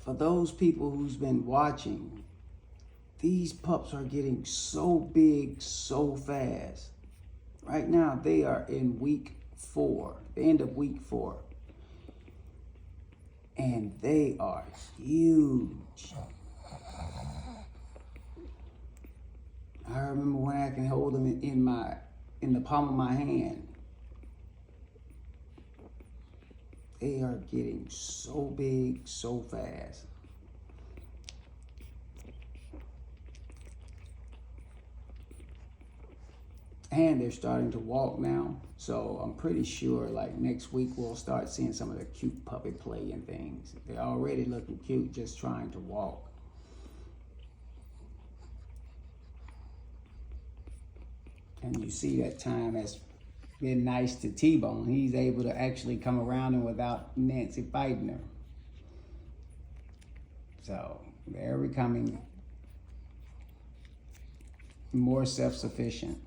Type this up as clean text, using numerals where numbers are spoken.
for those people who's been watching, these pups are getting so big so fast. Right now, they are in week 4, the end of week 4. And they are huge. I remember when I can hold them in the palm of my hand. They are getting so big so fast. And they're starting to walk now. So I'm pretty sure like next week we'll start seeing some of the cute puppy play and things. They're already looking cute just trying to walk. And you see that time has been nice to T-Bone. He's able to actually come around and without Nancy fighting her. So they're becoming more self-sufficient.